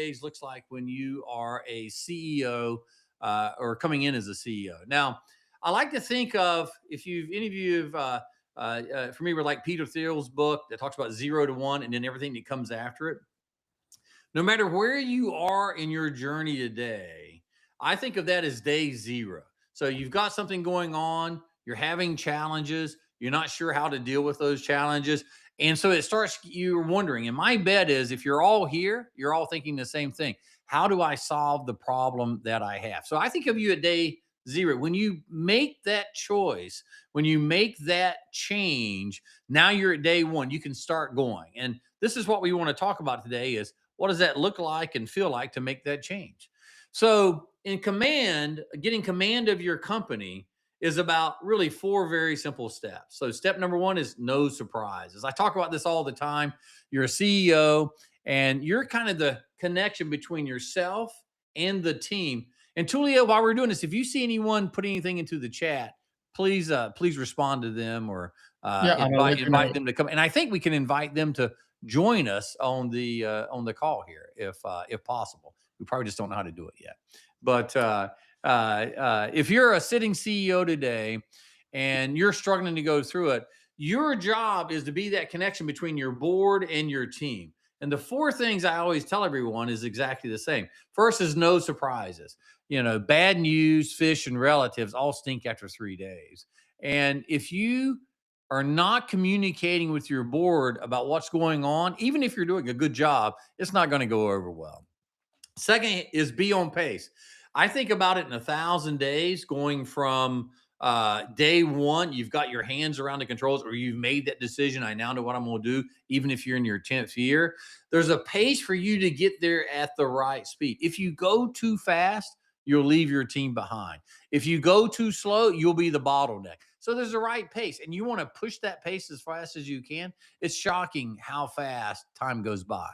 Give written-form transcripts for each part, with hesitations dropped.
days looks like when you are a CEO or coming in as a CEO. Now, I like to think of if you've any of you have familiar with like Peter Thiel's book that talks about 0 to 1 and then everything that comes after it. No matter where you are in your journey today, I think of that as day zero. So you've got something going on, you're having challenges, you're not sure how to deal with those challenges. And so it starts you're wondering. And my bet is if you're all here, you're all thinking the same thing. How do I solve the problem that I have? So I think of you at day zero. When you make that choice, when you make that change, now you're at day one. You can start going. And this is what we want to talk about today is what does that look like and feel like to make that change? So, getting command of your company is about really four very simple steps. So, step number one is no surprises. I talk about this all the time. You're a CEO and you're kind of the connection between yourself and the team. And Tulio, while we're doing this, if you see anyone put anything into the chat, please respond to them or Yeah, and I'll let you invite know. them to come. And I think we can invite them to join us on the call here if possible. We probably just don't know how to do it yet. But if you're a sitting CEO today and you're struggling to go through it, your job is to be that connection between your board and your team. And the four things I always tell everyone is exactly the same. First is no surprises. You know, bad news, fish, and relatives all stink after 3 days. And if you are not communicating with your board about what's going on, even if you're doing a good job, it's not going to go over well. Second is be on pace. I think about it in 1,000 days, going from day one, you've got your hands around the controls, or you've made that decision. I now know what I'm going to do, even if you're in your 10th year. There's a pace for you to get there at the right speed. If you go too fast, you'll leave your team behind. If you go too slow, you'll be the bottleneck. So there's a right pace, and you want to push that pace as fast as you can. It's shocking how fast time goes by.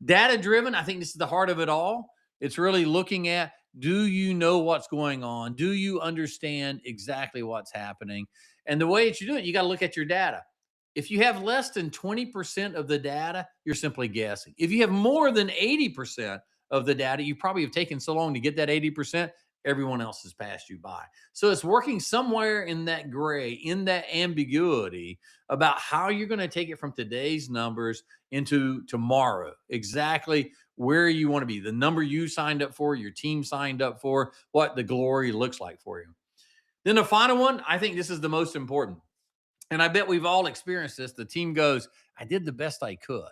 Data driven, I think this is the heart of it all. It's really looking at, do you know what's going on? Do you understand exactly what's happening? And the way that you do it, you got to look at your data. If you have less than 20% of the data, you're simply guessing. If you have more than 80% of the data, you probably have taken so long to get that 80%, everyone else has passed you by. So it's working somewhere in that gray, in that ambiguity about how you're going to take it from today's numbers into tomorrow, exactly where you want to be, the number you signed up for, your team signed up for, what the glory looks like for you. Then the final one, I think this is the most important. And I bet we've all experienced this. The team goes, I did the best I could.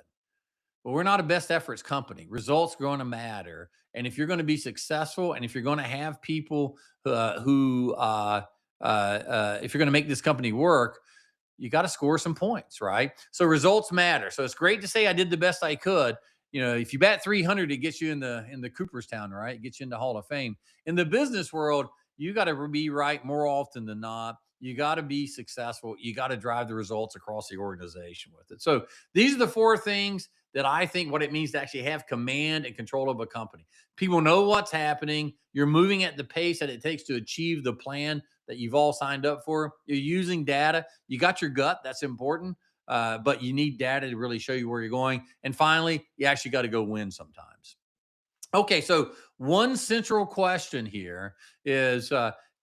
Well, we're not a best efforts company. Results are going to matter. And if you're going to be successful and if you're going to have people if you're going to make this company work, you got to score some points, right? So results matter. So it's great to say I did the best I could. You know, if you bat 300, it gets you in the Cooperstown, right? It gets you in the Hall of Fame. In the business world, you got to be right more often than not. You got to be successful. You got to drive the results across the organization with it. So these are the four things that I think what it means to actually have command and control of a company. People know what's happening. You're moving at the pace that it takes to achieve the plan that you've all signed up for. You're using data. You got your gut. That's important. But you need data to really show you where you're going. And finally, you actually got to go win sometimes. Okay, so one central question here is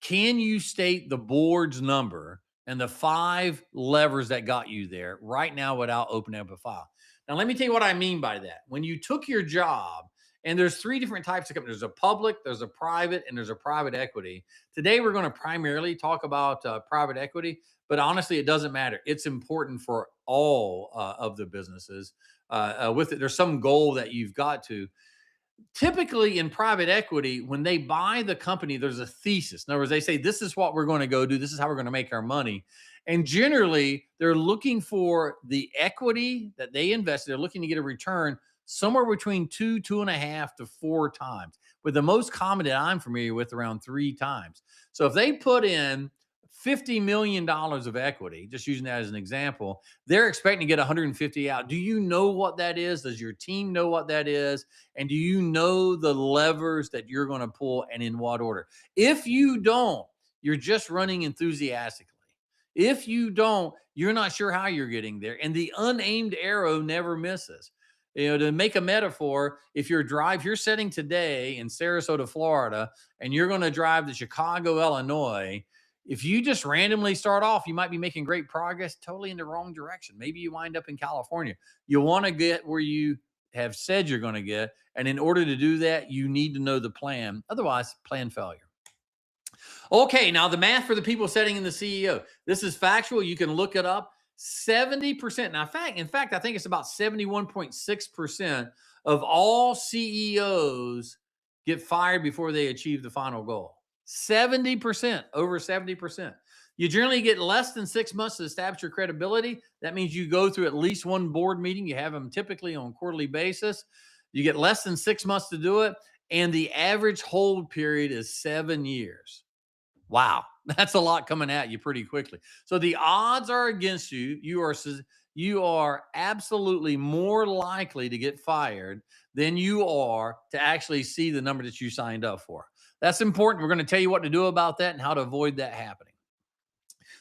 can you state the board's number and the five levers that got you there right now without opening up a file? Now, let me tell you what I mean by that. When you took your job, and there's three different types of companies. There's a public, there's a private, and there's a private equity. Today, we're going to primarily talk about private equity, but honestly, it doesn't matter. It's important for all of the businesses. With it, there's some goal that you've got to typically in private equity, when they buy the company, there's a thesis. In other words, they say, this is what we're going to go do. This is how we're going to make our money. And generally, they're looking for the equity that they invested. They're looking to get a return somewhere between 2.5 to 4 times, with the most common that I'm familiar with around 3 times. So if they put in $50 million of equity, just using that as an example, they're expecting to get 150 out. Do you know what that is? Does your team know what that is? And do you know the levers that you're going to pull and in what order? If you don't, you're just running enthusiastically. If you don't, you're not sure how you're getting there. And the unaimed arrow never misses. To make a metaphor, if you're sitting today in Sarasota, Florida, and you're going to drive to Chicago, Illinois, if you just randomly start off, you might be making great progress totally in the wrong direction. Maybe you wind up in California. You want to get where you have said you're going to get. And in order to do that, you need to know the plan. Otherwise, plan failure. Okay, now the math for the people setting in the CEO. This is factual. You can look it up. 70%. Now, in fact, I think it's about 71.6% of all CEOs get fired before they achieve the final goal. 70%, over 70%. You generally get less than 6 months to establish your credibility. That means you go through at least one board meeting. You have them typically on a quarterly basis. You get less than 6 months to do it. And the average hold period is 7 years. Wow, that's a lot coming at you pretty quickly. So the odds are against you. You are absolutely more likely to get fired than you are to actually see the number that you signed up for. That's important. We're going to tell you what to do about that and how to avoid that happening.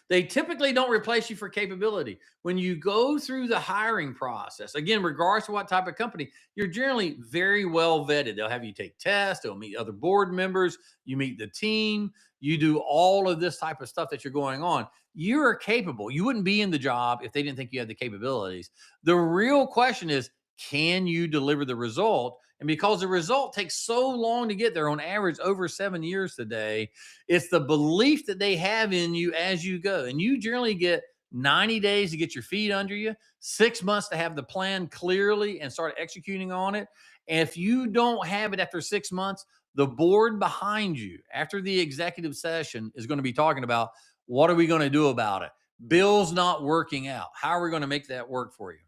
They typically don't replace you for capability. When you go through the hiring process, again, regardless of what type of company, you're generally very well vetted. They'll have you take tests, they'll meet other board members, you meet the team, you do all of this type of stuff that you're going on. You're capable. You wouldn't be in the job if they didn't think you had the capabilities. The real question is, can you deliver the result? And because the result takes so long to get there, on average over 7 years today, it's the belief that they have in you as you go. And you generally get 90 days to get your feet under you, 6 months to have the plan clearly and start executing on it. And if you don't have it after 6 months, the board behind you after the executive session is going to be talking about, what are we going to do about it? Bill's not working out. How are we going to make that work for you?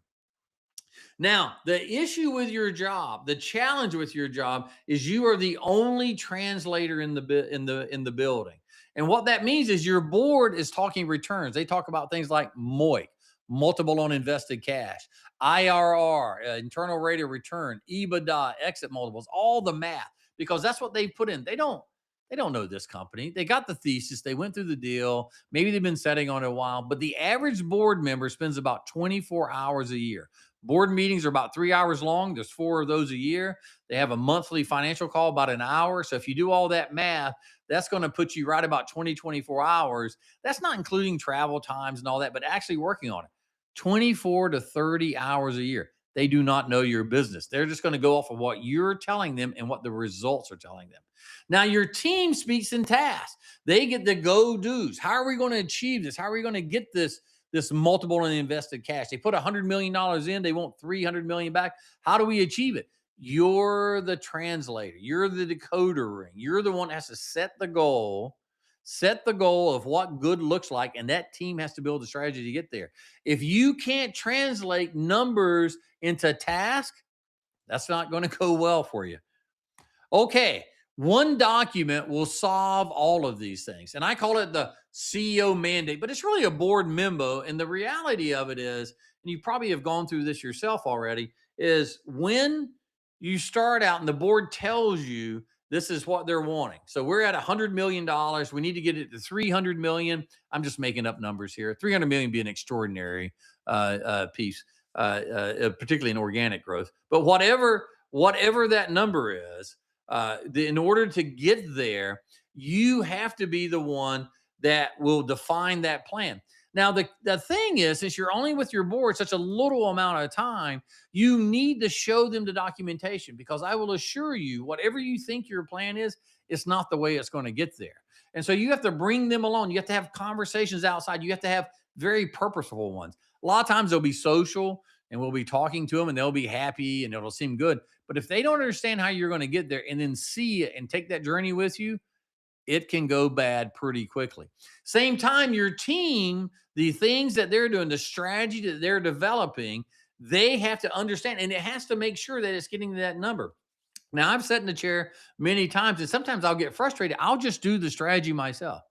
Now, the issue with your job, the challenge with your job is you are the only translator in the building. And what that means is your board is talking returns. They talk about things like MOIC, multiple on invested cash, IRR, internal rate of return, EBITDA, exit multiples, all the math, because that's what they put in. They don't know this company. They got the thesis. They went through the deal. Maybe they've been setting on it a while, but the average board member spends about 24 hours a year. Board meetings are about 3 hours long. There's 4 of those a year. They have a monthly financial call about an hour. So if you do all that math, that's going to put you right about 24 hours. That's not including travel times and all that, but actually working on it. 24 to 30 hours a year. They do not know your business. They're just going to go off of what you're telling them and what the results are telling them. Now, your team speaks in tasks. They get the go-dos. How are we going to achieve this? How are we going to get this multiple in invested cash? They put $100 million in. They want $300 million back. How do we achieve it? You're the translator. You're the decoder ring. You're the one that has to set the goal of what good looks like, and that team has to build a strategy to get there. If you can't translate numbers into task, that's not going to go well for you. Okay, one document will solve all of these things. And I call it the CEO mandate, but it's really a board memo. And the reality of it is, and you probably have gone through this yourself already, is when you start out and the board tells you this is what they're wanting. So we're at $100 million. We need to get it to 300 million. I'm just making up numbers here. 300 million would be an extraordinary piece, particularly in organic growth. But whatever that number is, in order to get there, you have to be the one that will define that plan. Now, the thing is, since you're only with your board such a little amount of time, you need to show them the documentation, because I will assure you, whatever you think your plan is, it's not the way it's going to get there. And so you have to bring them along. You have to have conversations outside. You have to have very purposeful ones. A lot of times they'll be social and we'll be talking to them and they'll be happy and it'll seem good. But if they don't understand how you're going to get there and then see it and take that journey with you, it can go bad pretty quickly. Same time, your team, the things that they're doing, the strategy that they're developing, they have to understand, and it has to make sure that it's getting to that number. Now, I've sat in the chair many times, and sometimes I'll get frustrated. I'll just do the strategy myself.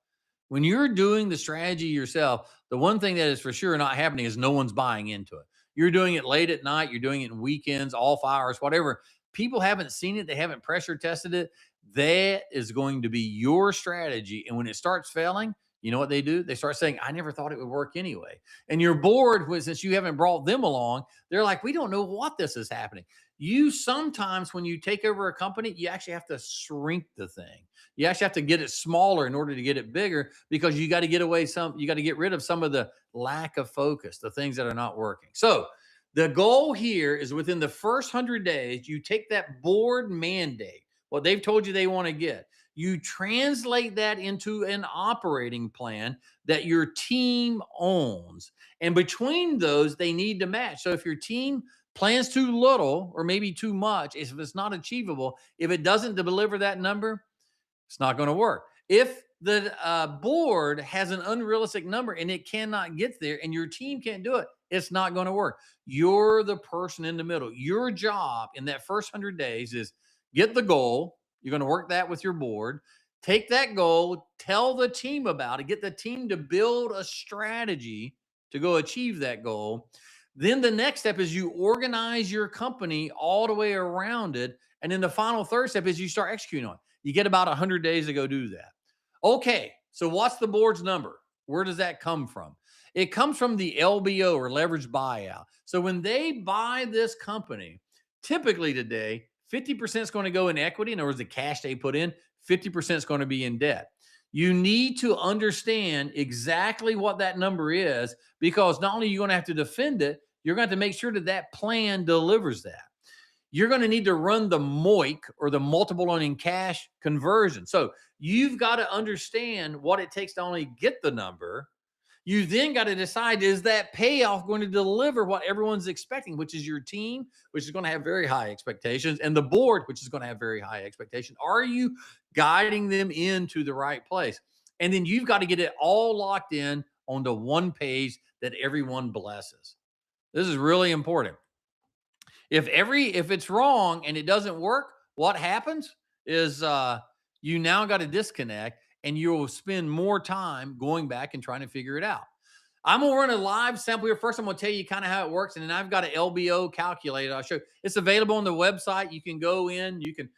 When you're doing the strategy yourself, the one thing that is for sure not happening is no one's buying into it. You're doing it late at night, you're doing it in weekends, off hours, whatever. People haven't seen it, they haven't pressure tested it. That is going to be your strategy. And when it starts failing, You know what they do? They start saying, I never thought it would work anyway. And your board, since you haven't brought them along, they're like, we don't know what this is happening. You sometimes, when you take over a company, you actually have to shrink the thing. You actually have to get it smaller in order to get it bigger, because you got to you got to get rid of some of the lack of focus, the things that are not working. So the goal here is within the first 100 days, you take that board mandate, what they've told you they want to get, you translate that into an operating plan that your team owns. And between those, they need to match. So if your team plans too little or maybe too much, if it's not achievable, if it doesn't deliver that number, it's not going to work. If the board has an unrealistic number and it cannot get there and your team can't do it, it's not going to work. You're the person in the middle. Your job in that first 100 days is get the goal. You're going to work that with your board. Take that goal, tell the team about it, get the team to build a strategy to go achieve that goal. Then the next step is you organize your company all the way around it. And then the final third step is you start executing on it. You get about 100 days to go do that. Okay, so what's the board's number? Where does that come from? It comes from the LBO, or leveraged buyout. So when they buy this company, typically today, 50% is going to go in equity. In other words, the cash they put in, 50% is going to be in debt. You need to understand exactly what that number is, because not only are you going to have to defend it, you're going to have to make sure that that plan delivers that. You're going to need to run the MOIC, or the multiple earning cash conversion. So you've got to understand what it takes to only get the number. You then got to decide, is that payoff going to deliver what everyone's expecting, which is your team, which is going to have very high expectations, and the board, which is going to have very high expectations. Are you guiding them into the right place? And then you've got to get it all locked in onto one page that everyone blesses. This is really important. If it's wrong and it doesn't work, what happens is you now got to disconnect, and you'll spend more time going back and trying to figure it out. I'm gonna run a live sample here. First, I'm gonna tell you kind of how it works, and then I've got an LBO calculator. I'll show you. It's available on the website. You can go in, you can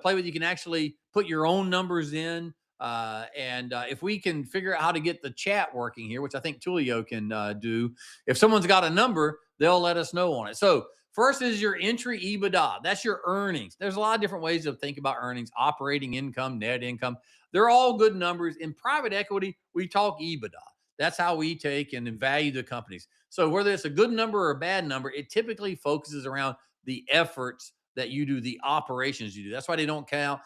play with. You can actually put your own numbers in. And if we can figure out how to get the chat working here, which I think Tulio can do, if someone's got a number, they'll let us know on it. So first is your entry EBITDA. That's your earnings. There's a lot of different ways to think about earnings: operating income, net income. They're all good numbers. In private equity, we talk EBITDA. That's how we take and value the companies. So whether it's a good number or a bad number, it typically focuses around the efforts that you do, the operations you do. That's why they don't count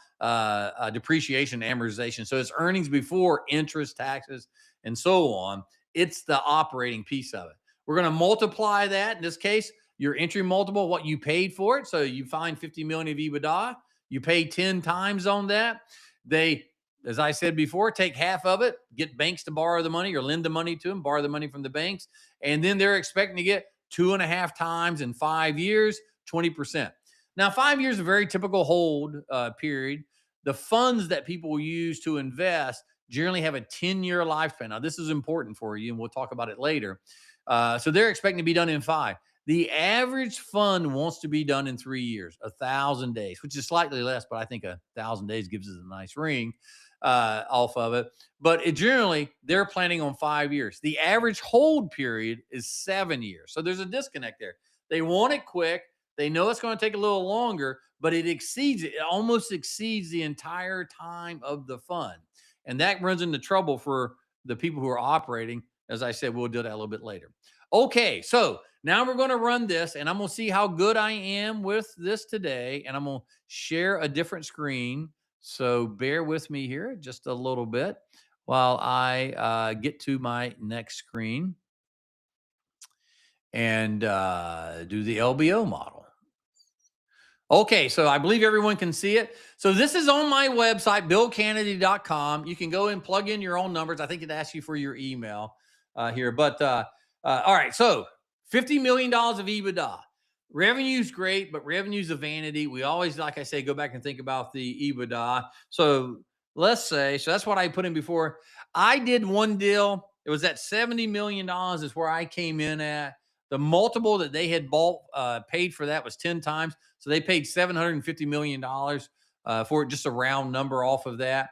depreciation and amortization. So it's earnings before interest, taxes, and so on. It's the operating piece of it. We're going to multiply that. In this case, your entry multiple, what you paid for it. So you find 50 million of EBITDA. You pay 10 times on that. They, as I said before, take half of it, get banks to borrow the money or lend the money to them, borrow the money from the banks. And then they're expecting to get 2.5 times in 5 years, 20%. Now, 5 years is a very typical hold period. The funds that people will use to invest generally have a 10-year lifespan. Now, this is important for you, and we'll talk about it later. So they're expecting to be done in 5. The average fund wants to be done in 3 years, 1,000 days, which is slightly less, but I think 1,000 days gives us a nice ring off of it. But generally, they're planning on 5 years. The average hold period is 7 years. So there's a disconnect there. They want it quick. They know it's going to take a little longer, but it almost exceeds the entire time of the fund. And that runs into trouble for the people who are operating. As I said, we'll do that a little bit later. Okay, so now we're going to run this, and I'm going to see how good I am with this today, and I'm going to share a different screen. So bear with me here just a little bit while I get to my next screen and do the LBO model. Okay, so I believe everyone can see it. So this is on my website, billkennedy.com. You can go and plug in your own numbers. I think it asks you for your email here. But all right, so $50 million of EBITDA. Revenue's great, but revenue's a vanity. We always, like I say, go back and think about the EBITDA. So let's say, so that's what I put in before. I did one deal. It was at $70 million is where I came in at. The multiple that they had paid for that was 10 times. So they paid $750 million for it, just a round number off of that.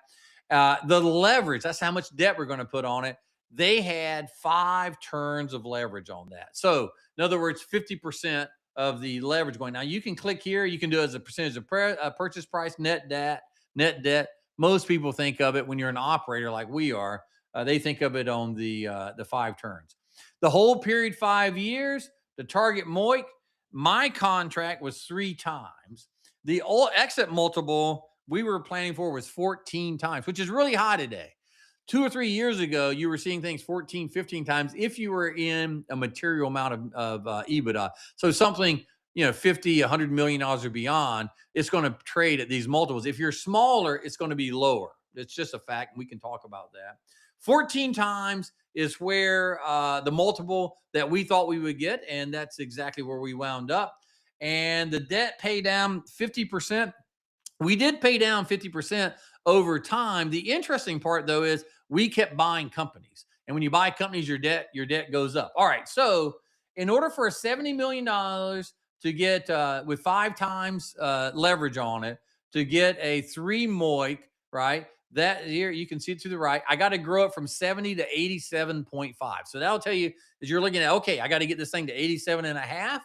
The leverage, that's how much debt we're going to put on it. They had 5 turns of leverage on that. So, in other words, 50% of the leverage going. Now, you can click here. You can do it as a percentage of purchase price, net debt, net debt. Most people think of it when you're an operator like we are. They think of it on the 5 turns. The whole period, 5 years. The target MOIC, my contract was 3 times. The exit multiple we were planning for was 14 times, which is really high today. 2 or 3 years ago, you were seeing things 14, 15 times if you were in a material amount of EBITDA. So something, 50, $100 million or beyond, it's going to trade at these multiples. If you're smaller, it's going to be lower. It's just a fact. We can talk about that. 14 times is where the multiple that we thought we would get, and that's exactly where we wound up. And the debt pay down 50%. We did pay down 50% over time. The interesting part, though, is we kept buying companies. And when you buy companies, your debt goes up. All right. So in order for a $70 million to get with 5 times leverage on it, to get a 3 MOIC, right? That here, you can see it to the right. I got to grow it from 70 to 87.5. So that'll tell you as you're looking at, okay, I got to get this thing to 87.5.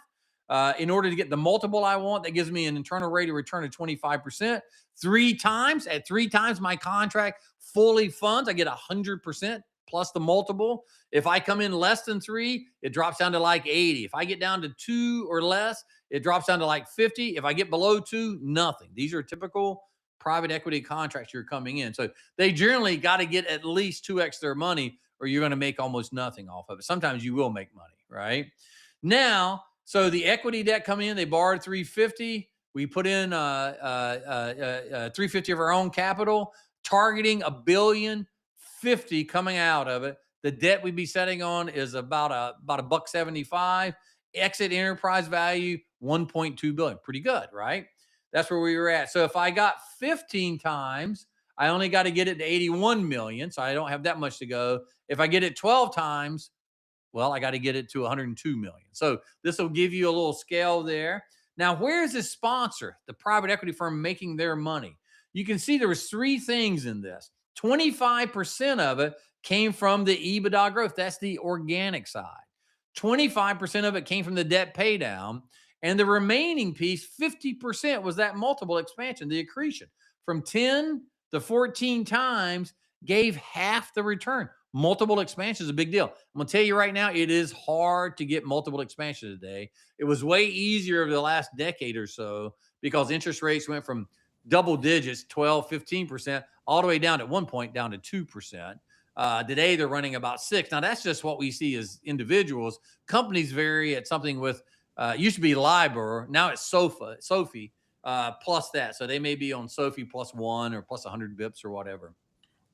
In order to get the multiple I want, that gives me an internal rate of return of 25%. 3 times, at 3 times my contract fully funds, I get 100% plus the multiple. If I come in less than 3, it drops down to like 80. If I get down to 2 or less, it drops down to like 50. If I get below 2, nothing. These are typical private equity contracts you're coming in. So they generally got to get at least 2x their money, or you're going to make almost nothing off of it. Sometimes you will make money, right? Now, so the equity debt coming in, they borrowed 350. We put in 350 of our own capital, targeting $1.05 billion coming out of it. The debt we'd be setting on is about $1.75. Exit enterprise value $1.2 billion. Pretty good, right? That's where we were at. So if I got 15 times, I only got to get it to 81 million. So I don't have that much to go. If I get it 12 times, well, I got to get it to 102 million. So this will give you a little scale there. Now, where is this sponsor, the private equity firm, making their money? You can see there was 3 things in this. 25% of it came from the EBITDA growth. That's the organic side. 25% of it came from the debt pay down. And the remaining piece, 50%, was that multiple expansion, the accretion. From 10 to 14 times gave half the return. Multiple expansion is a big deal. I'm going to tell you right now, it is hard to get multiple expansion today. It was way easier over the last decade or so because interest rates went from double digits, 12, 15%, all the way down at one point down to 2%. Today, they're running about 6. Now, that's just what we see as individuals. Companies vary at something with, used to be LIBOR. Now it's SOFI plus that. So they may be on SOFI plus 1 or plus 100 bips or whatever.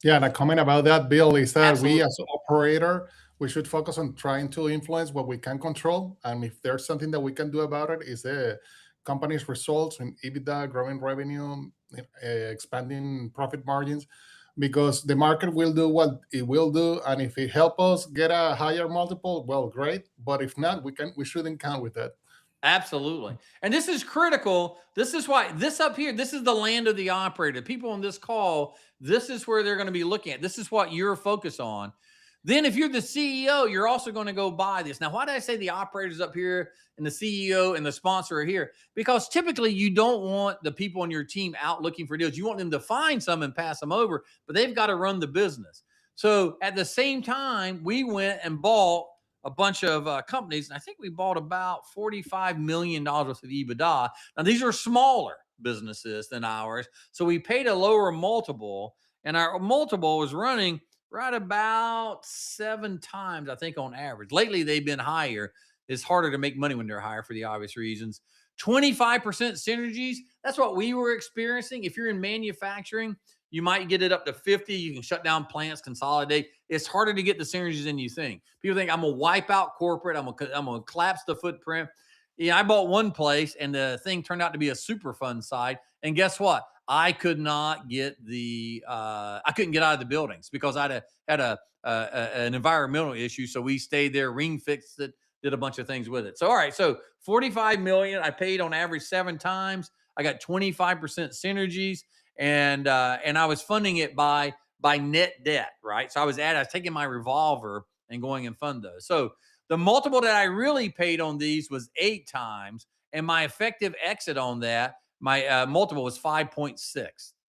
Yeah, and a comment about that, Bill, is that Absolutely. we as an operator, we should focus on trying to influence what we can control. And if there's something that we can do about it, is the company's results in EBITDA, growing revenue, expanding profit margins, because the market will do what it will do. And if it helps us get a higher multiple, well, great. But if not, we shouldn't count with that. Absolutely. And this is critical. This is why this up here, this is the land of the operator. People on this call, this is where they're going to be looking at. This is what you're focused on. Then if you're the CEO, you're also going to go buy this. Now, why did I say the operator's up here and the CEO and the sponsor are here? Because typically you don't want the people on your team out looking for deals. You want them to find some and pass them over, but they've got to run the business. So at the same time, we went and bought a bunch of companies, and I think we bought about $45 million worth of EBITDA. Now, these are smaller businesses than ours, so we paid a lower multiple, and our multiple was running right about 7 times, I think, on average. Lately, they've been higher. It's harder to make money when they're higher for the obvious reasons. 25% synergies, that's what we were experiencing. If you're in manufacturing, you might get it up to 50. You can shut down plants, consolidate. It's harder to get the synergies than you think. People think I'm going to wipe out corporate. I'm going to collapse the footprint. Yeah, I bought one place and the thing turned out to be a super fun site. And guess what? I could not get I couldn't get out of the buildings because I had an environmental issue. So we stayed there, ring fixed it, did a bunch of things with it. So, all right. So 45 million, I paid on average 7 times. I got 25% synergies. and I was funding it by net debt, right? So I was taking my revolver and going and fund those. So the multiple that I really paid on these was 8 times, and my effective exit on that, my multiple was 5.6.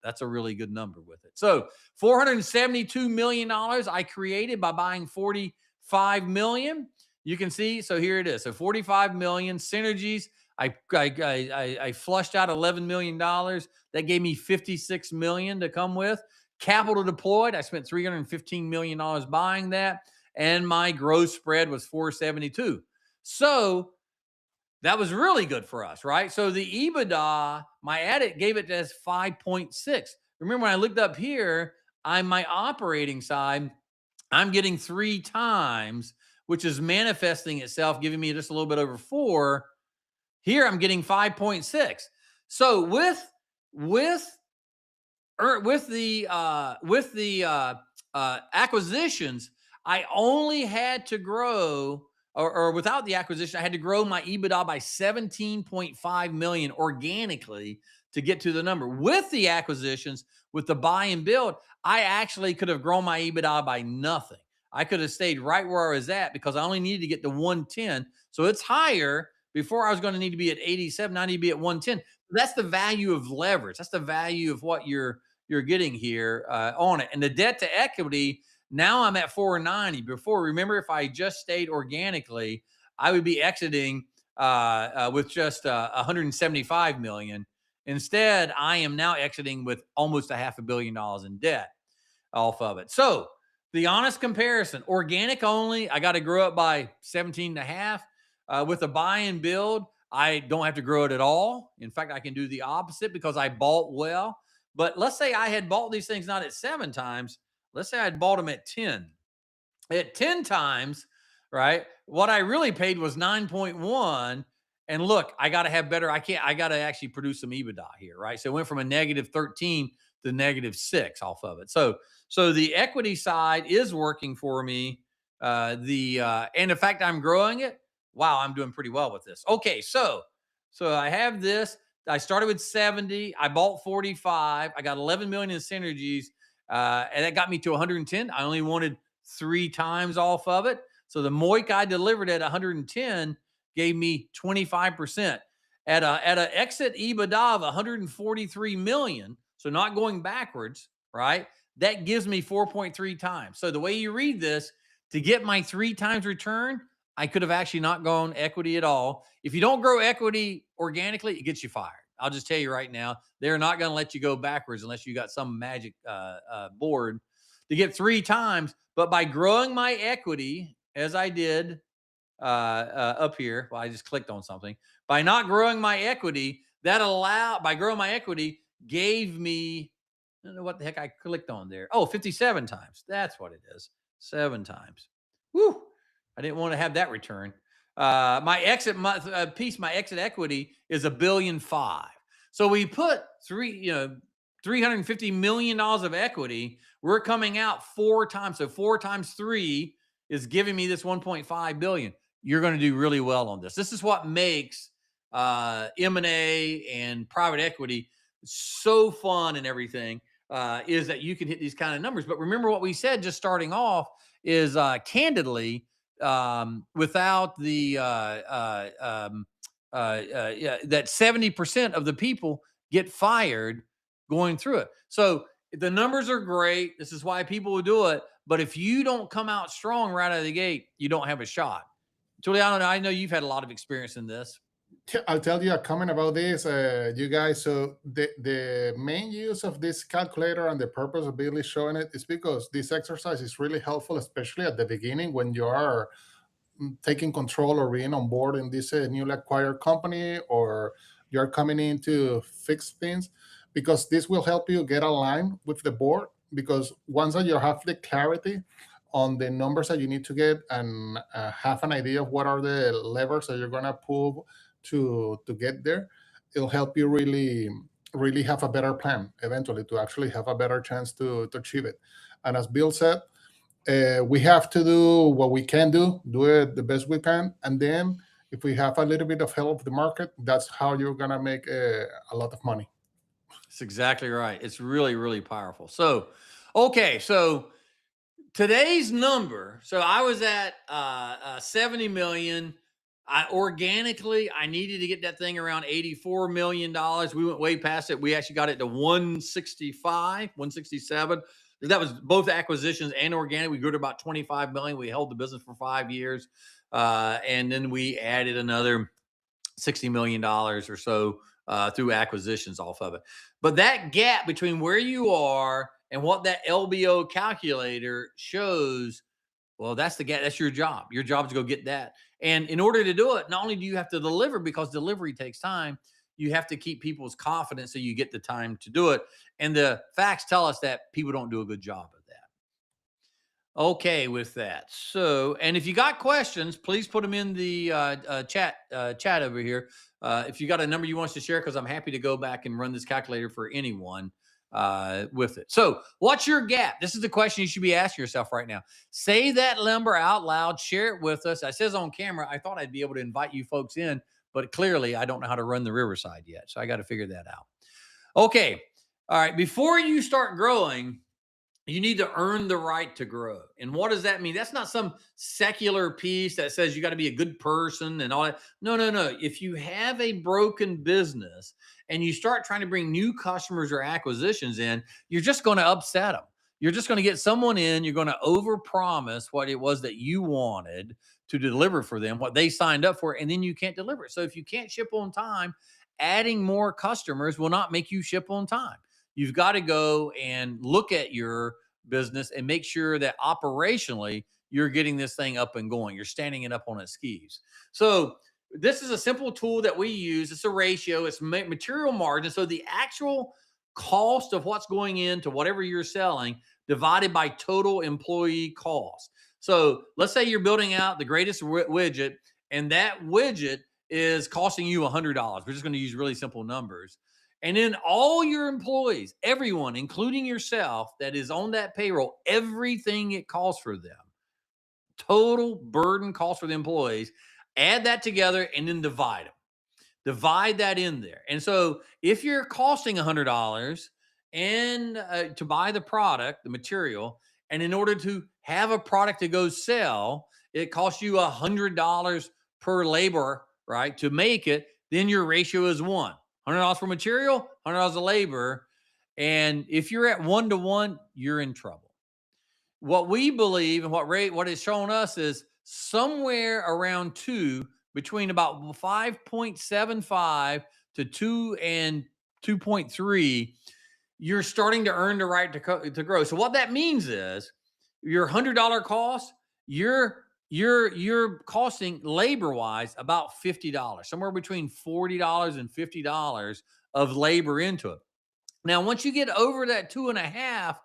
That's a really good number with it. So $472 million I created by buying 45 million. You can see, so here it is. So 45 million synergies. I flushed out $11 million. That gave me 56 million to come with. Capital deployed, I spent $315 million buying that, and my gross spread was 472. So that was really good for us, right? So the EBITDA, my edit gave it as 5.6. Remember, when I looked up here, I'm my operating side, I'm getting 3 times, which is manifesting itself, giving me just a little bit over 4. Here I'm getting 5.6. So with the acquisitions, I only had to grow, or without the acquisition, I had to grow my EBITDA by 17.5 million organically to get to the number. With the acquisitions, with the buy and build, I actually could have grown my EBITDA by nothing. I could have stayed right where I was at because I only needed to get to 110. So it's higher. Before I was going to need to be at 87, now I need to be at 110. That's the value of leverage. That's the value of what you're getting here on it. And the debt to equity, now I'm at 490. Before, remember, if I just stayed organically, I would be exiting with just 175 million. Instead, I am now exiting with almost $500 million in debt off of it. So the honest comparison, organic only, I got to grow up by 17 and a half. With a buy and build, I don't have to grow it at all. In fact, I can do the opposite because I bought well. But let's say I had bought these things not at 7 times. Let's say I'd bought them at 10. At 10 times, right? What I really paid was 9.1. And look, I got to have better. I got to actually produce some EBITDA here, right? So it went from a negative 13 to negative 6 off of it. So the equity side is working for me. And the fact I'm growing it, wow, I'm doing pretty well with this. Okay, so I have this. I started with 70. I bought 45. I got 11 million in synergies, and that got me to 110. I only wanted 3 times off of it. So the MOIC I delivered at 110 gave me 25% at a exit EBITDA of 143 million. So not going backwards, right? That gives me 4.3 times. So the way you read this, to get my 3 times return, I could have actually not gone equity at all. If you don't grow equity organically, it gets you fired. I'll just tell you right now, they're not going to let you go backwards unless you got some magic board to get 3 times. But by growing my equity, as I did up here, well, I just clicked on something. By not growing my equity, by growing my equity, gave me, I don't know what the heck I clicked on there. Oh, 57 times. That's what it is. 7 times. Woo. I didn't want to have that return. My exit my exit equity is $1.5 billion. So we put $350 million of equity. We're coming out 4 times. So 4 times 3 is giving me this 1.5 billion. You're going to do really well on this. This is what makes M&A and private equity so fun and everything, is that you can hit these kind of numbers. But remember what we said just starting off is candidly, without the that 70% of the people get fired going through it. So the numbers are great. This is why people will do it. But if you don't come out strong right out of the gate, you don't have a shot. Juliano, I know you've had a lot of experience in this. I'll tell you a comment about this, you guys. So the main use of this calculator and the purpose of Billy showing it is because this exercise is really helpful, especially at the beginning when you are taking control or being on board in this newly acquired company, or you're coming in to fix things, because this will help you get aligned with the board. Because once that you have the clarity on the numbers that you need to get, and have an idea of what are the levers that you're going to pull to get there, it'll help you really have a better plan eventually to actually have a better chance to achieve it. And as Bill said, we have to do what we can do it the best we can, and then if we have a little bit of help of the market, that's how you're gonna make a lot of money. That's exactly right. It's really, really powerful. So, okay, so today's number. So I was at 70 million. I needed to get that thing around $84 million. We went way past it. We actually got it to 165, 167. That was both acquisitions and organic. We grew to about 25 million. We held the business for 5 years. And then we added another $60 million or so through acquisitions off of it. But that gap between where you are and what that LBO calculator shows, well, that's the gap. That's your job. Your job is to go get that. And in order to do it, not only do you have to deliver, because delivery takes time, you have to keep people's confidence so you get the time to do it. And the facts tell us that people don't do a good job of that. Okay, with that. So, and if you got questions, please put them in the chat over here. If you got a number you want us to share, because I'm happy to go back and run this calculator for anyone with it. So, what's your gap? This is the question you should be asking yourself right now. Say that number out loud. Share it with us. It says on camera. I thought I'd be able to invite you folks in, but clearly I don't know how to run the Riverside yet, so I got to figure that out. Okay. All right. Before you start growing, you need to earn the right to grow. And what does that mean? That's not some secular piece that says you got to be a good person and all that. No, no, no. If you have a broken business and you start trying to bring new customers or acquisitions in, you're just going to upset them. You're just going to get someone in, you're going to overpromise what it was that you wanted to deliver for them, what they signed up for, and then you can't deliver it. So if you can't ship on time, adding more customers will not make you ship on time. You've got to go and look at your business and make sure that operationally you're getting this thing up and going. You're standing it up on its skis. So this is a simple tool that we use. It's a ratio. It's material margin. So the actual cost of what's going into whatever you're selling divided by total employee cost. So let's say you're building out the greatest widget, and that widget is costing you $100. We're just going to use really simple numbers. And then all your employees, everyone, including yourself that is on that payroll, everything it costs for them, total burden cost for the employees, add that together and then divide them. Divide that in there. And so if you're costing $100 and to buy the product, the material, and in order to have a product to go sell, it costs you $100 per labor, right, to make it, then your ratio is one. $100 for material, $100 of labor. And if you're at 1-to-1, you're in trouble. What we believe and what it's shown us is somewhere around 2, between about 5.75 to 2 and 2.3, you're starting to earn the right to grow. So what that means is your $100 cost, you're costing labor wise about $50, somewhere between $40 and $50 of labor into it. Now, once you get over that 2.5,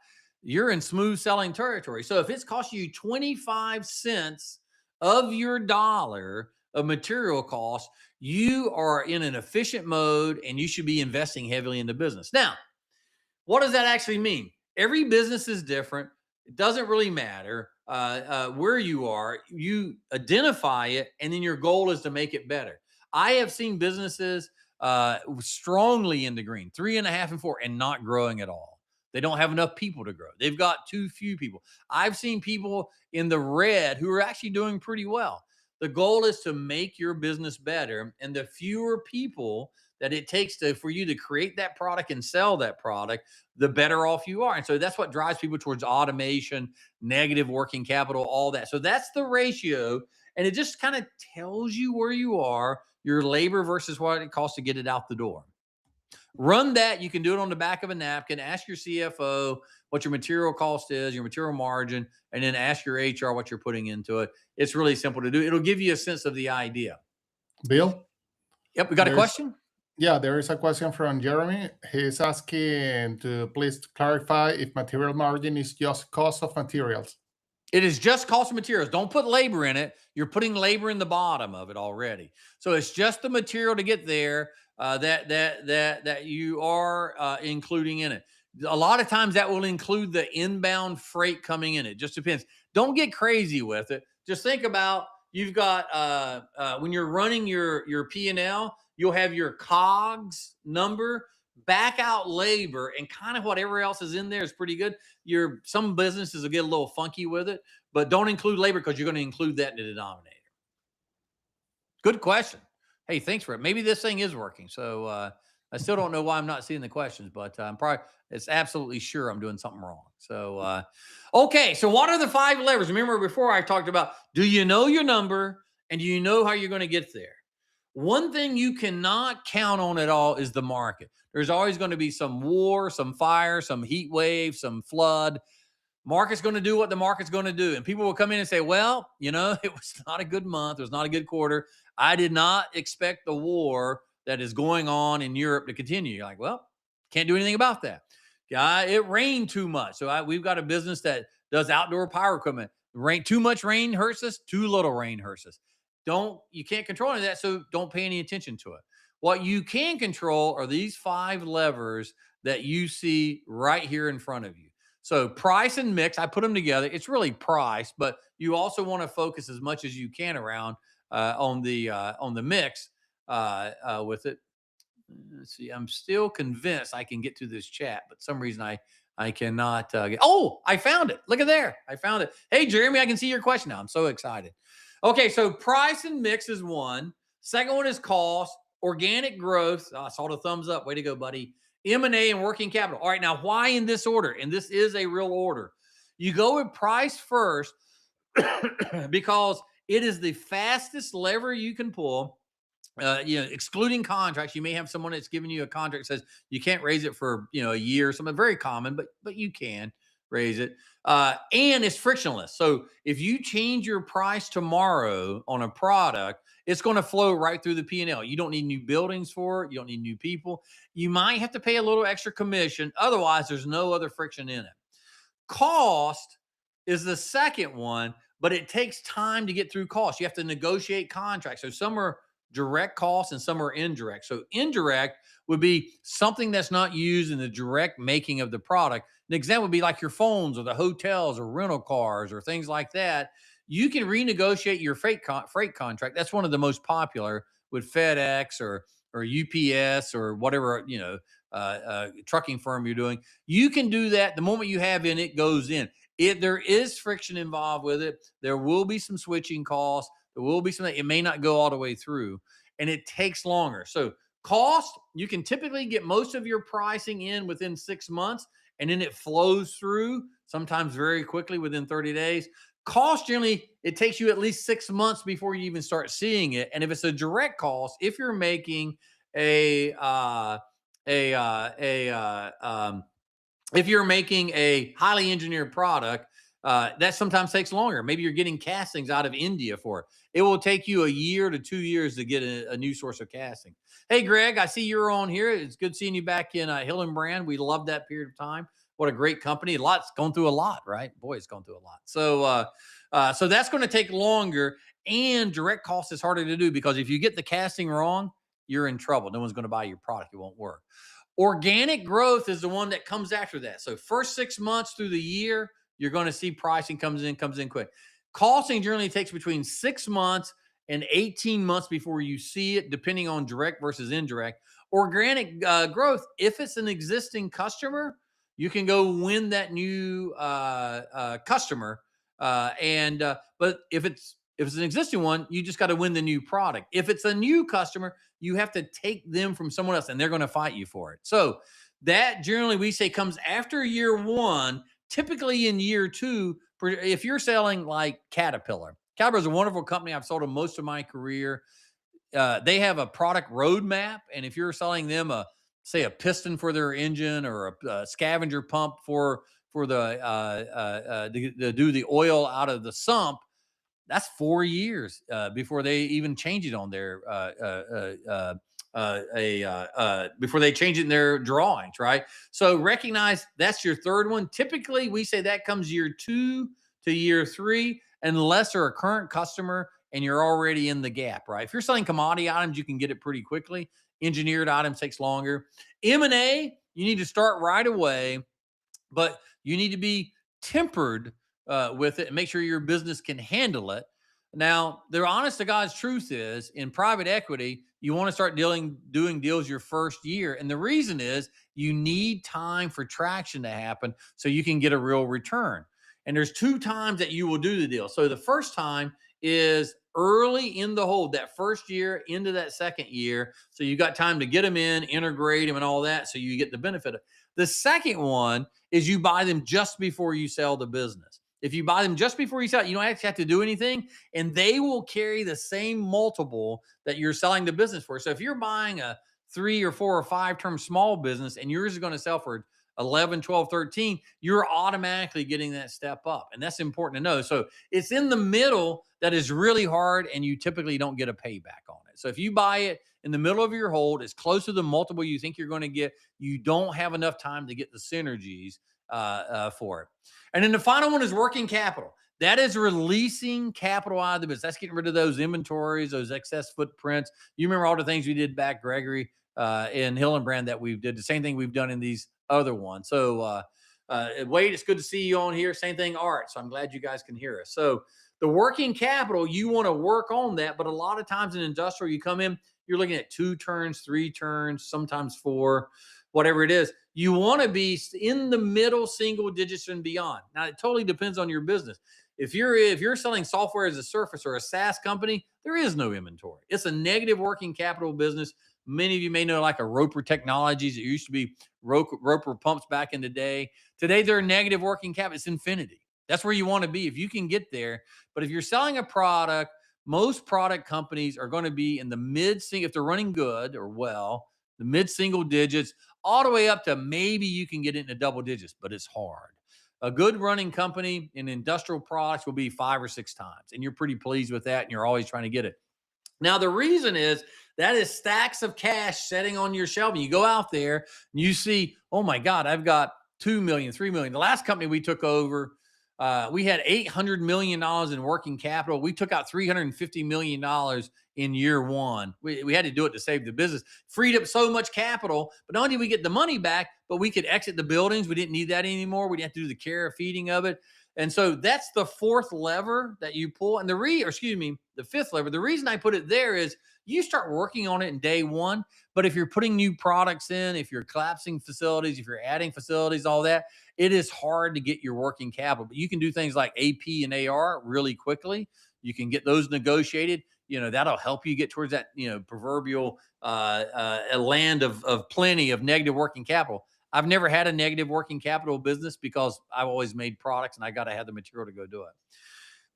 you're in smooth selling territory. So if it's costing you 25 cents of your dollar of material cost, you are in an efficient mode and you should be investing heavily in the business. Now, what does that actually mean? Every business is different. It doesn't really matter where you are. You identify it, and then your goal is to make it better. I have seen businesses strongly in the green, 3.5 and 4, and not growing at all. They don't have enough people to grow. They've got too few people. I've seen people in the red who are actually doing pretty well. The goal is to make your business better, and the fewer people that it takes for you to create that product and sell that product, the better off you are. And so that's what drives people towards automation, negative working capital, all that. So that's the ratio. And it just kind of tells you where you are, your labor versus what it costs to get it out the door. Run that. You can do it on the back of a napkin. Ask your CFO what your material cost is, your material margin, and then ask your HR what you're putting into it. It's really simple to do. It'll give you a sense of the idea. Bill? Yep. We got a question? Yeah, there is a question from Jeremy. He's asking to please clarify if material margin is just cost of materials. It is just cost of materials. Don't put labor in it. You're putting labor in the bottom of it already. So it's just the material to get there that you are including in it. A lot of times that will include the inbound freight coming in. It just depends. Don't get crazy with it. Just think about, you've got when you're running your P&L, you'll have your COGS number back out labor and kind of whatever else is in there is pretty good. Some businesses will get a little funky with it, but don't include labor because you're going to include that in the denominator. Good question. Hey, thanks for it. Maybe this thing is working. So I still don't know why I'm not seeing the questions, but it's absolutely sure I'm doing something wrong. So, okay. So what are the 5 levers? Remember before I talked about, do you know your number and do you know how you're going to get there? One thing you cannot count on at all is the market. There's always going to be some war, some fire, some heat wave, some flood. Market's going to do what the market's going to do. And people will come in and say, well, it was not a good month. It was not a good quarter. I did not expect the war that is going on in Europe to continue. You're like, well, can't do anything about that. Yeah, it rained too much. So we've got a business that does outdoor power equipment. Too much rain hurts us. Too little rain hurts us. You can't control any of that. So don't pay any attention to it. What you can control are these 5 levers that you see right here in front of you. So price and mix, I put them together. It's really price, but you also want to focus as much as you can around on the mix with it. Let's see. I'm still convinced I can get to this chat, but some reason I cannot get. Oh, I found it. Look at there. I found it. Hey, Jeremy, I can see your question now. I'm so excited. Okay, so price and mix is one. Second one is cost, organic growth. I saw the thumbs up. Way to go, buddy. M&A and working capital. All right, now why in this order? And this is a real order. You go with price first because it is the fastest lever you can pull. Excluding contracts, you may have someone that's giving you a contract that says you can't raise it for a year, something very common, but you can raise it. And it's frictionless. So if you change your price tomorrow on a product, it's going to flow right through the P&L. You don't need new buildings for it. You don't need new people. You might have to pay a little extra commission. Otherwise, there's no other friction in it. Cost is the second one, but it takes time to get through cost. You have to negotiate contracts. So some are direct costs and some are indirect. So indirect would be something that's not used in the direct making of the product. An example would be like your phones or the hotels or rental cars or things like that. You can renegotiate your freight contract. That's one of the most popular with FedEx or UPS or whatever trucking firm you're doing. You can do that the moment you have in it goes in. There is friction involved with it. There will be some switching costs. There will be something, it may not go all the way through and it takes longer. So cost, you can typically get most of your pricing in within 6 months and then it flows through sometimes very quickly within 30 days. Cost, generally, it takes you at least 6 months before you even start seeing it. And if it's a direct cost, if you're making if you're making a highly engineered product, that sometimes takes longer. Maybe you're getting castings out of India for it. It will take you a year to 2 years to get a new source of casting. Hey, Greg, I see you're on here. It's good seeing you back in Hillenbrand. We love that period of time. What a great company. It's gone through a lot, right? Boy, it's gone through a lot. So that's going to take longer, and direct cost is harder to do because if you get the casting wrong, you're in trouble. No one's going to buy your product. It won't work. Organic growth is the one that comes after that. So first 6 months through the year, you're going to see pricing comes in quick. Costing generally takes between 6 months and 18 months before you see it, depending on direct versus indirect. Organic growth, if it's an existing customer, you can go win that new customer. But if it's an existing one, you just got to win the new product. If it's a new customer, you have to take them from someone else and they're going to fight you for it. So that generally we say comes after year 1, typically in year 2. If you're selling like Caterpillar is a wonderful company. I've sold them most of my career. They have a product roadmap. And if you're selling them say a piston for their engine or a scavenger pump for to do the oil out of the sump, that's 4 years before they even change it on their before they change it in their drawings, right? So recognize that's your third one. Typically, we say that comes year 2 to year 3, unless they're a current customer and you're already in the gap, right? If you're selling commodity items, you can get it pretty quickly. Engineered items takes longer. M&A, you need to start right away, but you need to be tempered with it and make sure your business can handle it. Now, the honest to God's truth is in private equity, you want to start doing deals your first year. And the reason is you need time for traction to happen so you can get a real return. And there's two times that you will do the deal. So the first time is early in the hold, that first year into that second year. So you got time to get them in, integrate them, and all that. So you get the benefit of. The second one is you buy them just before you sell the business. If you buy them just before you sell, you don't actually have to do anything, and they will carry the same multiple that you're selling the business for. So if you're buying a 3 or 4 or 5 term small business and yours is going to sell for 11, 12, 13, you're automatically getting that step up. And that's important to know. So it's in the middle that is really hard, and you typically don't get a payback on it. So if you buy it in the middle of your hold, it's close to the multiple you think you're going to get, you don't have enough time to get the synergies for it. And then the final one is working capital. That is releasing capital out of the business. That's getting rid of those inventories, those excess footprints. You remember all the things we did back, Gregory, in Hillenbrand that we did. The same thing we've done in these other ones. So, Wade, it's good to see you on here. Same thing, Art. So I'm glad you guys can hear us. So the working capital, you want to work on that. But a lot of times in industrial, you come in, you're looking at 2 turns, 3 turns, sometimes 4, whatever it is. You want to be in the middle single digits and beyond. Now, it totally depends on your business. If you're selling software as a service or a SaaS company, there is no inventory. It's a negative working capital business. Many of you may know like a Roper Technologies. It used to be Roper pumps back in the day. Today, they're negative working capital. It's infinity. That's where you want to be if you can get there. But if you're selling a product, most product companies are going to be in the if they're running good or well, the mid single digits, all the way up to maybe you can get it into double digits, but it's hard. A good running company in industrial products will be 5 or 6 times, and you're pretty pleased with that, and you're always trying to get it. Now, the reason is that is stacks of cash sitting on your shelf. And you go out there and you see, oh my God, I've got 2 million, 3 million. The last company we took over, we had $800 million in working capital. We took out $350 million in year one. We had to do it to save the business. Freed up so much capital, but not only did we get the money back, but we could exit the buildings. We didn't need that anymore. We didn't have to do the care of feeding of it. And so that's the fourth lever that you pull. And the fifth lever. The reason I put it there is you start working on it in day one. But if you're putting new products in, if you're collapsing facilities, if you're adding facilities, all that, it is hard to get your working capital. But you can do things like AP and AR really quickly. You can get those negotiated. That'll help you get towards that, proverbial land of plenty of negative working capital. I've never had a negative working capital business because I've always made products and I got to have the material to go do it.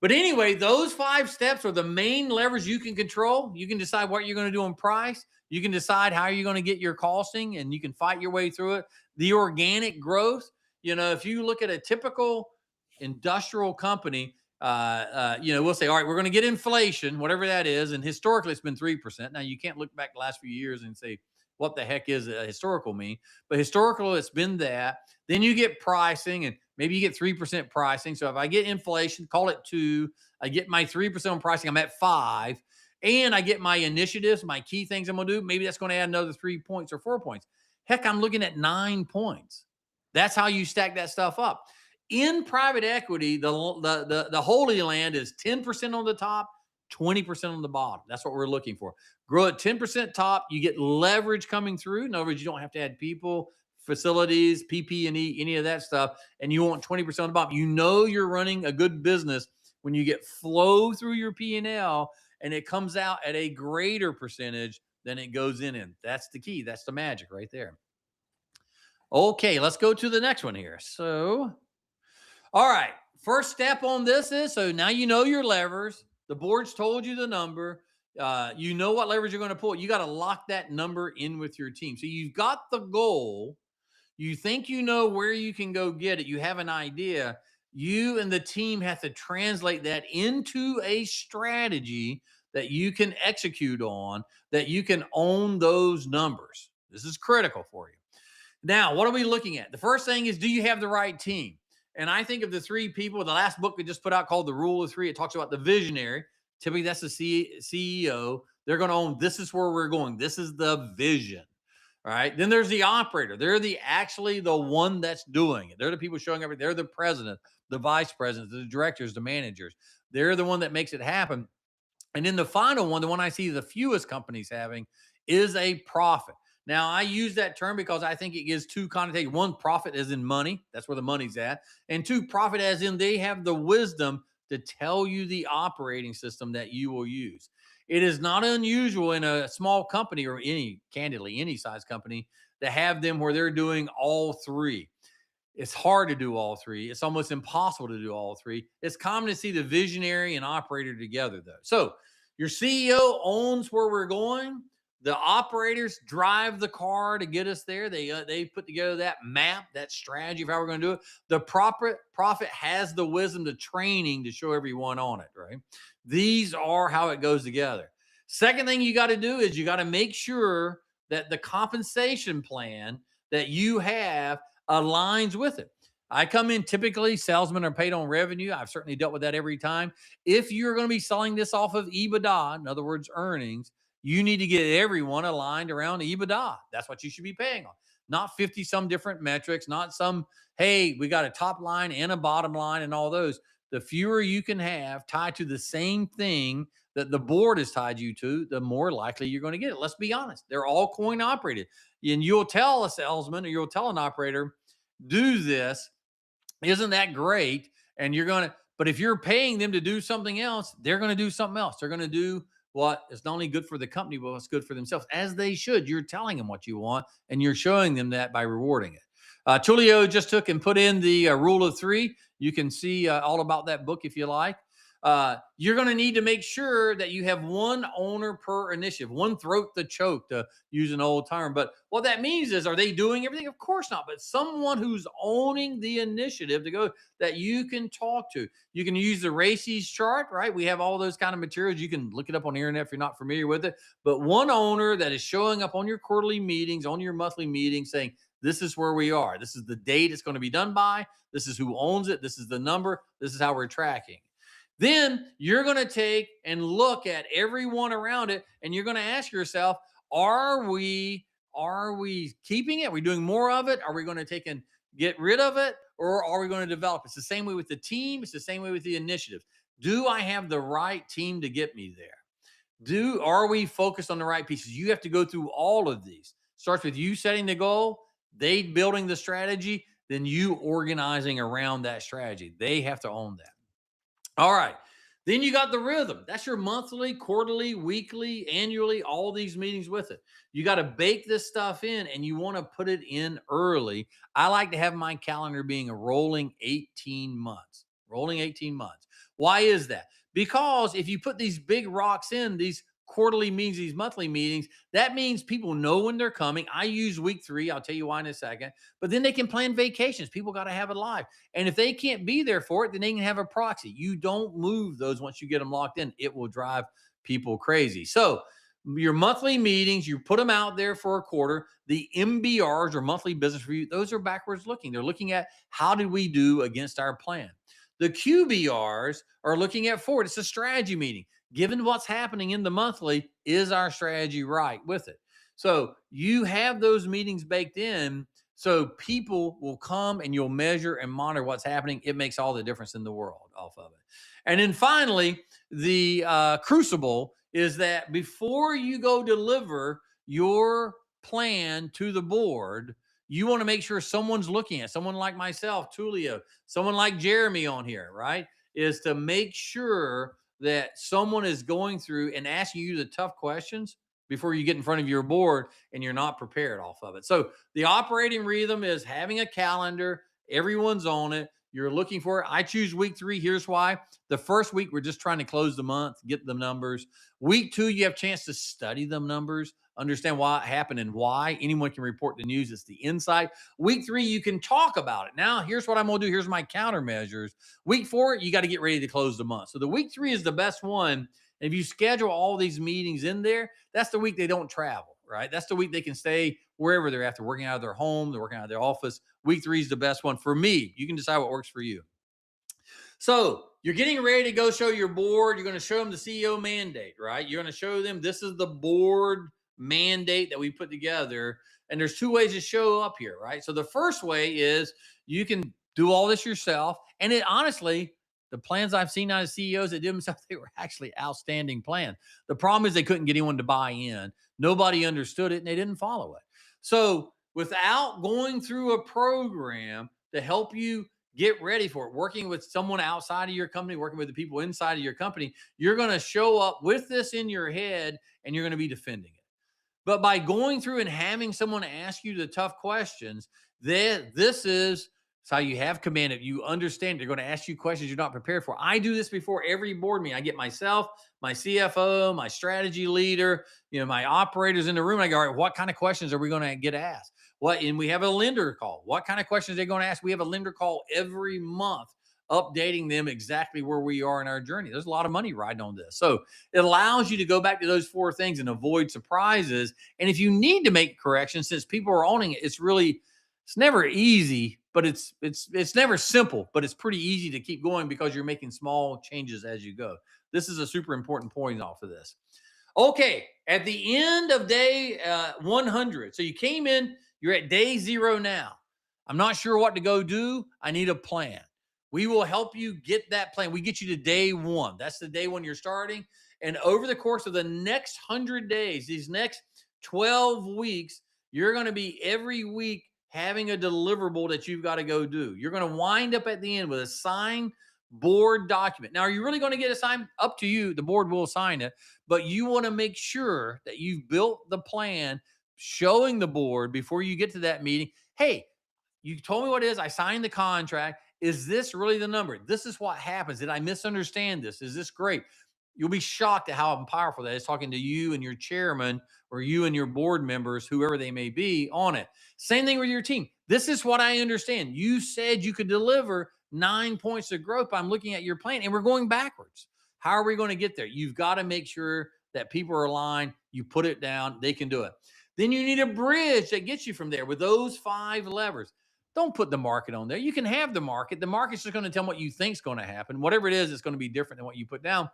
But anyway, those 5 steps are the main levers you can control. You can decide what you're going to do on price. You can decide how you're going to get your costing, and you can fight your way through it. The organic growth, if you look at a typical industrial company, we'll say, all right, we're going to get inflation, whatever that is. And historically, it's been 3%. Now, you can't look back the last few years and say, what the heck is a historical mean? But historical, it's been that. Then you get pricing, and maybe you get 3% pricing. So if I get inflation, call it 2, I get my 3% on pricing, I'm at 5, and I get my initiatives, my key things I'm going to do, maybe that's going to add another 3 points or 4 points. Heck, I'm looking at 9 points. That's how you stack that stuff up. In private equity, the holy land is 10% on the top, 20% on the bottom. That's what we're looking for. Grow at 10% top. You get leverage coming through. In other words, you don't have to add people, facilities, PP&E, any of that stuff. And you want 20% on the bottom. You're running a good business when you get flow through your P&L and it comes out at a greater percentage than it goes in. That's the key. That's the magic right there. Okay, let's go to the next one here. So, all right. First step on this is, so now you know your levers. The board's told you the number. You know what leverage you're going to pull. You got to lock that number in with your team. So you've got the goal. You think you know where you can go get it. You have an idea. You and the team have to translate that into a strategy that you can execute on, that you can own those numbers. This is critical for you. Now, what are we looking at? The first thing is, do you have the right team? And I think of the 3 people, the last book we just put out called The Rule of 3, it talks about the visionary. Typically, that's the CEO. They're going to own, this is where we're going. This is the vision. All right. Then there's the operator. They're actually the one that's doing it. They're the people showing everything. They're the president, the vice president, the directors, the managers. They're the one that makes it happen. And then the final one, the one I see the fewest companies having, is a profit. Now, I use that term because I think it gives two connotations. One, profit as in money. That's where the money's at. And two, profit as in they have the wisdom to tell you the operating system that you will use. It is not unusual in a small company or candidly, any size company to have them where they're doing all three. It's hard to do all three. It's almost impossible to do all three. It's common to see the visionary and operator together, though. So your CEO owns where we're going. The operators drive the car to get us there. They put together that map, that strategy of how we're going to do it. The profit has the wisdom, the training to show everyone on it. Right? These are how it goes together. Second thing you got to do is you got to make sure that the compensation plan that you have aligns with it. I come in, typically salesmen are paid on revenue. I've certainly dealt with that every time. If you're going to be selling this off of EBITDA, in other words, earnings, you need to get everyone aligned around EBITDA. That's what you should be paying on. Not 50 some different metrics, not some, hey, we got a top line and a bottom line and all those. The fewer you can have tied to the same thing that the board has tied you to, the more likely you're going to get it. Let's be honest. They're all coin operated. And you'll tell a salesman or you'll tell an operator, do this. Isn't that great? And you're going to, but if you're paying them to do something else, they're going to do something else. They're going to do what is not only good for the company, but what's good for themselves, as they should. You're telling them what you want and you're showing them that by rewarding it. Tulio just took and put in the rule of three. You can see all about that book if you like. You're going to need to make sure that you have one owner per initiative, one throat to choke, to use an old term. But what that means is, are they doing everything? Of course not. But someone who's owning the initiative to go that you can talk to. You can use the RACES chart, right? We have all those kind of materials. You can look it up on the internet if you're not familiar with it. But one owner that is showing up on your quarterly meetings, on your monthly meetings, saying, this is where we are. This is the date it's going to be done by. This is who owns it. This is the number. This is how we're tracking. Then you're going to take and look at everyone around it, and you're going to ask yourself, are we keeping it? Are we doing more of it? Are we going to take and get rid of it? Or are we going to develop? It's the same way with the team. It's the same way with the initiatives. Do I have the right team to get me there? Are we focused on the right pieces? You have to go through all of these. Starts with you setting the goal, they building the strategy, then you organizing around that strategy. They have to own that. All right. Then you got the rhythm. That's your monthly, quarterly, weekly, annually, all these meetings with it. You got to bake this stuff in and you want to put it in early. I like to have my calendar being a rolling 18 months. Rolling 18 months. Why is that? Because if you put these big rocks in, these quarterly meetings, these monthly meetings, that means people know when they're coming. I use week 3. I'll tell you why in a second. But then they can plan vacations. People got to have it live. And if they can't be there for it, then they can have a proxy. You don't move those once you get them locked in. It will drive people crazy. So your monthly meetings, you put them out there for a quarter. The MBRs or monthly business review, those are backwards looking. They're looking at how did we do against our plan. The QBRs are looking at forward. It's a strategy meeting. Given what's happening in the monthly, is our strategy right with it? So you have those meetings baked in so people will come and you'll measure and monitor what's happening. It makes all the difference in the world off of it. And then finally, the crucible is that before you go deliver your plan to the board, you want to make sure someone's looking at someone like myself, Tulio, someone like Jeremy on here, right? Is to make sure that someone is going through and asking you the tough questions before you get in front of your board and you're not prepared off of it. So the operating rhythm is having a calendar, everyone's on it. You're looking for it. I choose week 3. Here's why. The first week, we're just trying to close the month, get the numbers. Week 2, you have a chance to study them numbers, understand why it happened and why. Anyone can report the news. It's the insight. Week 3, you can talk about it. Now, here's what I'm going to do. Here's my countermeasures. Week 4, you got to get ready to close the month. So the week 3 is the best one. And if you schedule all these meetings in there, that's the week they don't travel, right? That's the week they can stay wherever they're at. They're working out of their home. They're working out of their office. Week 3 is the best one for me. You can decide what works for you. So you're getting ready to go show your board. You're going to show them the CEO mandate, right? You're going to show them this is the board mandate that we put together. And there's 2 ways to show up here, right? So the first way is you can do all this yourself. And it honestly, the plans I've seen out of CEOs that did themselves, they were actually outstanding plans. The problem is they couldn't get anyone to buy in. Nobody understood it and they didn't follow it. So without going through a program to help you get ready for it, working with someone outside of your company, working with the people inside of your company, you're going to show up with this in your head and you're going to be defending it. But by going through and having someone ask you the tough questions, this is how you have command of. You understand they're going to ask you questions you're not prepared for. I do this before every board meeting. I get myself, my CFO, my strategy leader, my operators in the room. I go, all right, what kind of questions are we going to get asked? And we have a lender call. What kind of questions are they going to ask? We have a lender call every month, updating them exactly where we are in our journey. There's a lot of money riding on this. So it allows you to go back to those 4 things and avoid surprises. And if you need to make corrections, since people are owning it, it's never easy, but it's never simple, but it's pretty easy to keep going because you're making small changes as you go. This is a super important point off of this. Okay, at the end of day 100, so you came in, you're at day 0 now. I'm not sure what to go do. I need a plan. We will help you get that plan. We get you to day 1. That's the day when you're starting. And over the course of the next 100 days, these next 12 weeks, you're going to be every week having a deliverable that you've got to go do. You're going to wind up at the end with a signed board document. Now, are you really going to get a sign? Up to you. The board will sign it, but you want to make sure that you've built the plan, showing the board before you get to that meeting. Hey, you told me what it is. I signed the contract. Is this really the number? This is what happens. Did I misunderstand this? Is this great? You'll be shocked at how powerful that is, talking to you and your chairman or you and your board members, whoever they may be, on it. Same thing with your team. This is what I understand. You said you could deliver 9 points of growth. I'm looking at your plan and we're going backwards. How are we going to get there? You've got to make sure that people are aligned. You put it down. They can do it. Then you need a bridge that gets you from there with those 5 levers. Don't put the market on there. You can have the market. The market's just going to tell them what you think is going to happen. Whatever it is, it's going to be different than what you put down.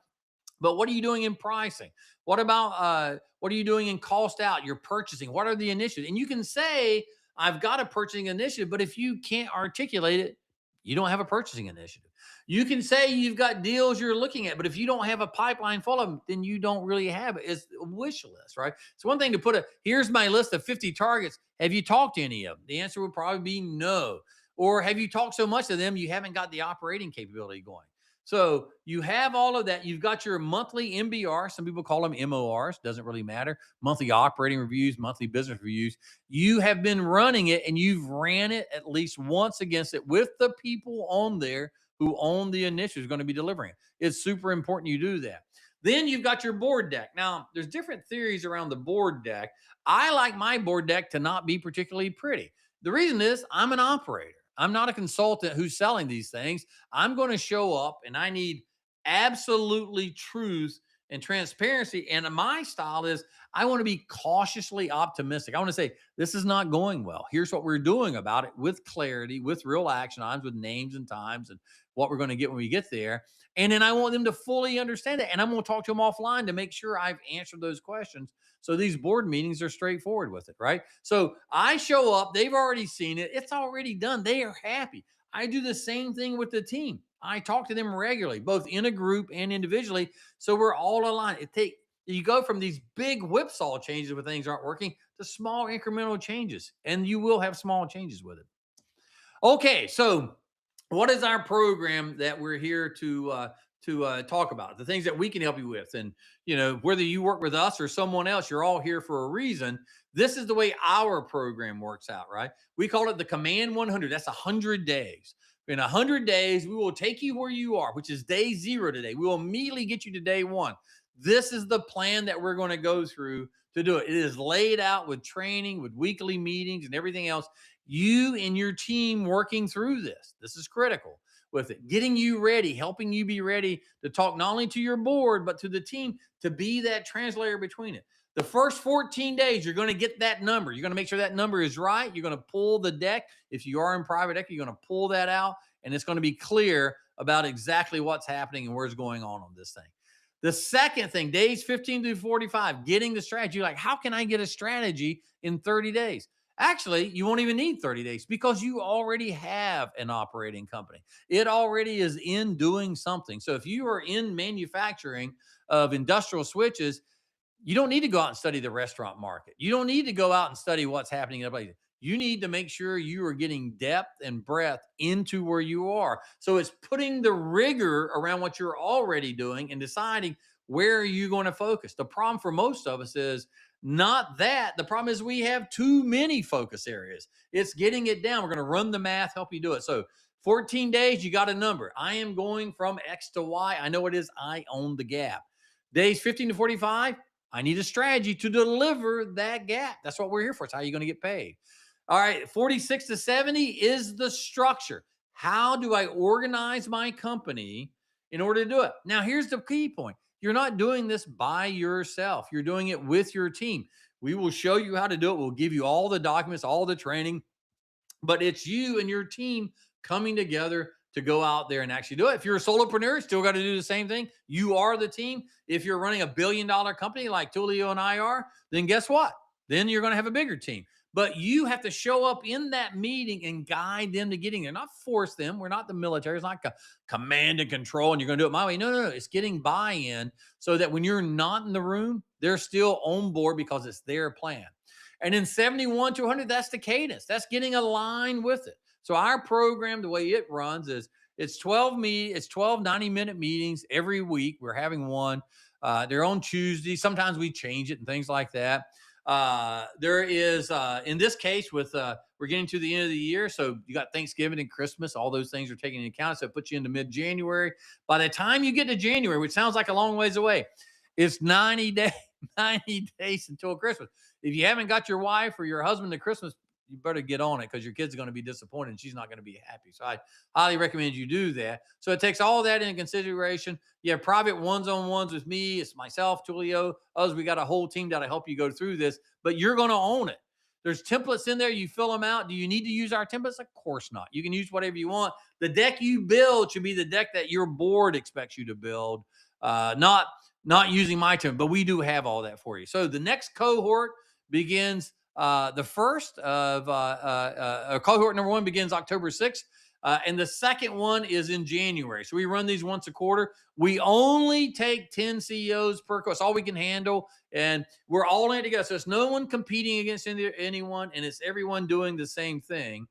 But what are you doing in pricing? What about what are you doing in cost out? You're purchasing. What are the initiatives? And you can say, I've got a purchasing initiative, but if you can't articulate it, you don't have a purchasing initiative. You can say you've got deals you're looking at, but if you don't have a pipeline full of them, then you don't really have it. It's a wish list, right? It's one thing to here's my list of 50 targets. Have you talked to any of them? The answer would probably be no. Or have you talked so much to them, you haven't got the operating capability going? So you have all of that. You've got your monthly MBR. Some people call them MORs. Doesn't really matter. Monthly operating reviews, monthly business reviews. You have been running it and you've ran it at least once against it with the people on there who own the initiative, going to be delivering it. It's super important you do that. Then you've got your board deck. Now, there's different theories around the board deck. I like my board deck to not be particularly pretty. The reason is I'm an operator. I'm not a consultant who's selling these things. I'm going to show up and I need absolutely truth and transparency. And my style is I want to be cautiously optimistic. I want to say, this is not going well. Here's what we're doing about it with clarity, with real action items, with names and times and what we're going to get when we get there. And then I want them to fully understand it. And I'm going to talk to them offline to make sure I've answered those questions. So these board meetings are straightforward with it, right? So I show up, they've already seen it. It's already done. They are happy. I do the same thing with the team. I talk to them regularly, both in a group and individually. So we're all aligned. You go from these big whipsaw changes when things aren't working to small incremental changes, and you will have small changes with it. Okay, so what is our program that we're here to talk about? The things that we can help you with, and whether you work with us or someone else, you're all here for a reason. This is the way our program works out, right? We call it the Command 100. That's 100 days. In 100 days, we will take you where you are, which is day 0 today. We will immediately get you to day 1. This is the plan that we're going to go through to do it. It is laid out with training, with weekly meetings and everything else. You and your team working through this. This is critical with it. Getting you ready, helping you be ready to talk not only to your board, but to the team to be that translator between it. The first 14 days, you're going to get that number. You're going to make sure that number is right. You're going to pull the deck. If you are in private equity, you're going to pull that out, and it's going to be clear about exactly what's happening and where's going on this thing. The second thing, days 15 through 45, getting the strategy. Like, how can I get a strategy in 30 days? Actually, you won't even need 30 days because you already have an operating company. It already is in doing something. So if you are in manufacturing of industrial switches, you don't need to go out and study the restaurant market. You don't need to go out and study what's happening in other places. You need to make sure you are getting depth and breadth into where you are. So it's putting the rigor around what you're already doing and deciding where are you going to focus. The problem for most of us is not that. The problem is we have too many focus areas. It's getting it down. We're going to run the math, help you do it. So 14 days, you got a number. I am going from X to Y. I know it is. I own the gap. Days 15 to 45, I need a strategy to deliver that gap. That's what we're here for. It's how you're going to get paid. All right, 46 to 70 is the structure. How do I organize my company in order to do it? Now, here's the key point. You're not doing this by yourself. You're doing it with your team. We will show you how to do it. We'll give you all the documents, all the training, but it's you and your team coming together to go out there and actually do it. If you're a solopreneur, still got to do the same thing. You are the team. If you're running $1 billion company like Tulio and I are, then guess what? Then you're going to have a bigger team. But you have to show up in that meeting and guide them to getting there, not force them. We're not the military. It's not command and control and you're going to do it my way. No, no, no. It's getting buy-in so that when you're not in the room, they're still on board because it's their plan. And then 71 to 100, that's the cadence. That's getting aligned with it. So our program, the way it runs is it's 12 90-minute meetings every week. We're having one. They're on Tuesday. Sometimes we change it and things like that. There is, in this case, we're getting to the end of the year. So you got Thanksgiving and Christmas. All those things are taken into account. So it puts you into mid-January. By the time you get to January, which sounds like a long ways away, it's 90 days until Christmas. If you haven't got your wife or your husband to Christmas, you better get on it because your kid's going to be disappointed and she's not going to be happy. So I highly recommend you do that. So it takes all that into consideration. You have private ones-on-ones with me. It's myself, Tulio, us. We got a whole team that'll help you go through this, but you're going to own it. There's templates in there. You fill them out. Do you need to use our templates? Of course not. You can use whatever you want. The deck you build should be the deck that your board expects you to build, not using my template, but we do have all that for you. So the next cohort begins the first of cohort number 1 begins October 6th. And the second one is in January. So we run these once a quarter. We only take 10 CEOs per course, all we can handle. And we're all in it together. So it's no one competing against anyone, and it's everyone doing the same thing.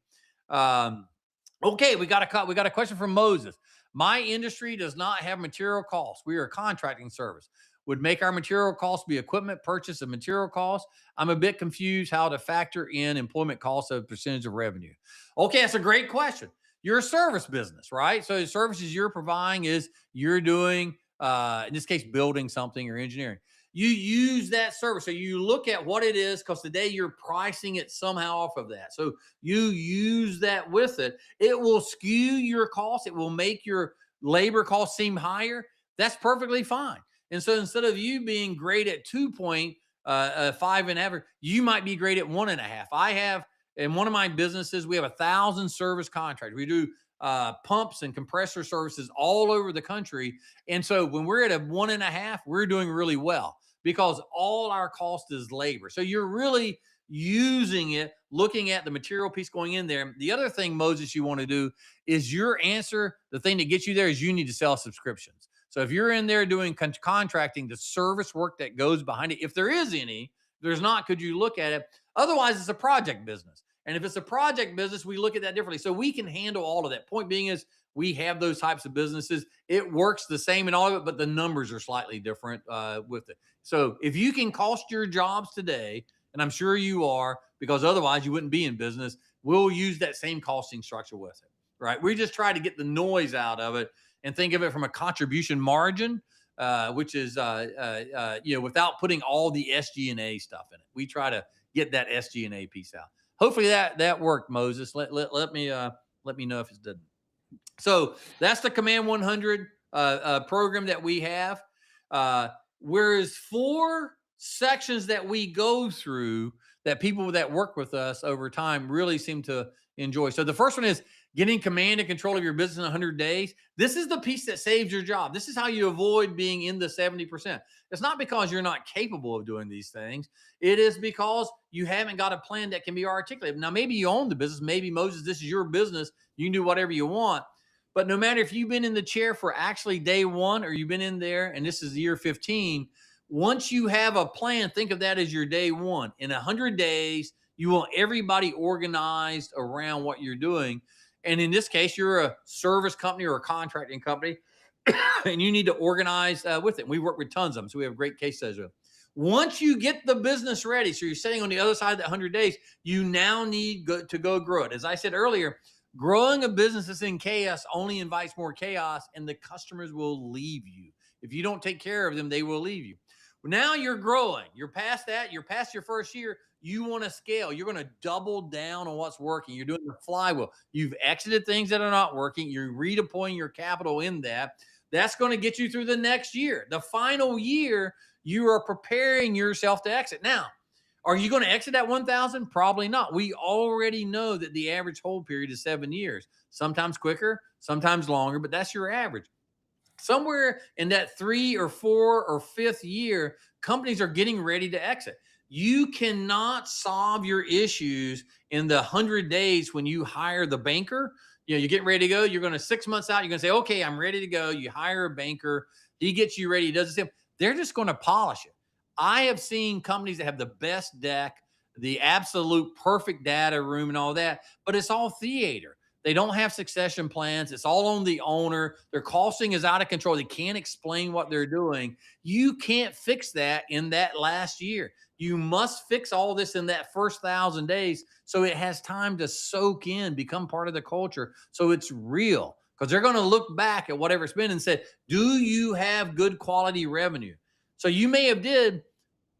Okay, we got a question from Moses. My industry does not have material costs. We are a contracting service. Would make our material costs be equipment purchase and material costs? I'm a bit confused how to factor in employment costs as a percentage of revenue. Okay, that's a great question. You're a service business, right? So the services you're providing is you're doing, in this case, building something or engineering. You use that service. So you look at what it is because today you're pricing it somehow off of that. So you use that with it. It will skew your costs. It will make your labor costs seem higher. That's perfectly fine. And so instead of you being great at 2.5 in average, you might be great at 1.5. I have in one of my businesses, we have 1,000 service contractors. We do pumps and compressor services all over the country. And so when we're at a 1.5, we're doing really well because all our cost is labor. So you're really using it, looking at the material piece going in there. The other thing, Moses, you want to do is your answer. The thing that gets you there is you need to sell subscriptions. So if you're in there doing contracting, the service work that goes behind it, if there is any, if there's not, could you look at it? Otherwise, it's a project business. And if it's a project business, we look at that differently. So we can handle all of that. Point being is we have those types of businesses. It works the same in all of it, but the numbers are slightly different with it. So if you can cost your jobs today, and I'm sure you are, because otherwise you wouldn't be in business, we'll use that same costing structure with it, right? We just try to get the noise out of it and think of it from a contribution margin, which is, without putting all the SG&A stuff in it. We try to get that SG&A piece out. Hopefully that worked, Moses. Let me know if it didn't. So that's the Command 100 program that we have. Whereas 4 sections that we go through that people that work with us over time really seem to enjoy. So the first one is getting command and control of your business in 100 days. This is the piece that saves your job. This is how you avoid being in the 70%. It's not because you're not capable of doing these things. It is because you haven't got a plan that can be articulated. Now, maybe you own the business. Maybe, Moses, this is your business. You can do whatever you want. But no matter if you've been in the chair for actually day one or you've been in there and this is year 15, once you have a plan, think of that as your day one. In 100 days, you want everybody organized around what you're doing. And in this case, you're a service company or a contracting company, and you need to organize with it. We work with tons of them, so we have great case studies. Once you get the business ready, so you're sitting on the other side of that 100 days, you now need to go grow it. As I said earlier, growing a business that's in chaos only invites more chaos, and the customers will leave you. If you don't take care of them, they will leave you. Now you're growing. You're past that. You're past your first year. You want to scale. You're going to double down on what's working. You're doing the flywheel. You've exited things that are not working. You're redeploying your capital in that. That's going to get you through the next year. The final year, you are preparing yourself to exit. Now, are you going to exit at 1,000? Probably not. We already know that the average hold period is 7 years, sometimes quicker, sometimes longer, but that's your average. Somewhere in that 3 or 4 or 5th year, companies are getting ready to exit. You cannot solve your issues in the 100 days when you hire the banker. You're getting ready to go. You're going to 6 months out. You're going to say, okay, I'm ready to go. You hire a banker. He gets you ready. He does the same. They're just going to polish it. I have seen companies that have the best deck, the absolute perfect data room and all that, but it's all theater. They don't have succession plans. It's all on the owner. Their costing is out of control. They can't explain what they're doing. You can't fix that in that last year. You must fix all this in that first 1,000 days so it has time to soak in, become part of the culture, so it's real. Because they're going to look back at whatever it's been and say, do you have good quality revenue? So you may have did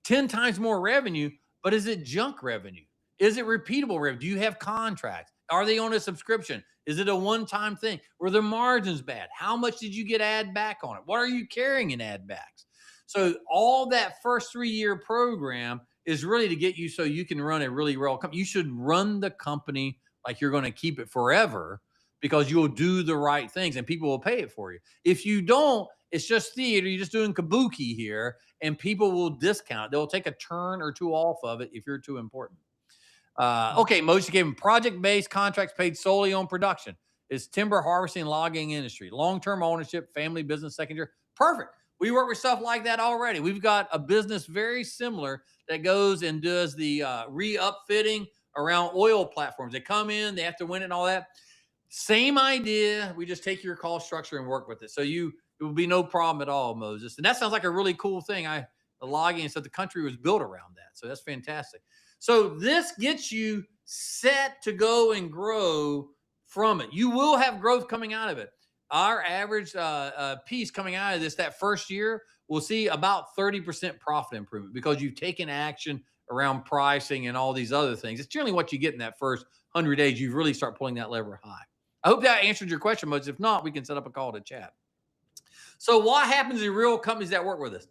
10 times more revenue, but is it junk revenue? Is it repeatable revenue? Do you have contracts? Are they on a subscription? Is it a one-time thing? Were the margins bad? How much did you get add back on it? What are you carrying in add backs? So all that first 3-year program is really to get you so you can run a really real company. You should run the company like you're going to keep it forever because you'll do the right things and people will pay it for you. If you don't, it's just theater. You're just doing kabuki here and people will discount. They'll take a turn or two off of it if you're too important. Okay, Moses gave him project-based contracts paid solely on production. It's timber harvesting, logging industry, long-term ownership, family business, secondary. Perfect. We work with stuff like that already. We've got a business very similar that goes and does the re-upfitting around oil platforms. They come in, they have to win it and all that. Same idea. We just take your cost structure and work with it. So it will be no problem at all, Moses. And that sounds like a really cool thing. The logging and so the country was built around that. So that's fantastic. So this gets you set to go and grow from it. You will have growth coming out of it. Our average piece coming out of this, that first year, we'll see about 30% profit improvement because you've taken action around pricing and all these other things. It's generally what you get in that first 100 days. You really start pulling that lever high. I hope that answered your question, Moses. If not, we can set up a call to chat. So what happens in real companies that work with us?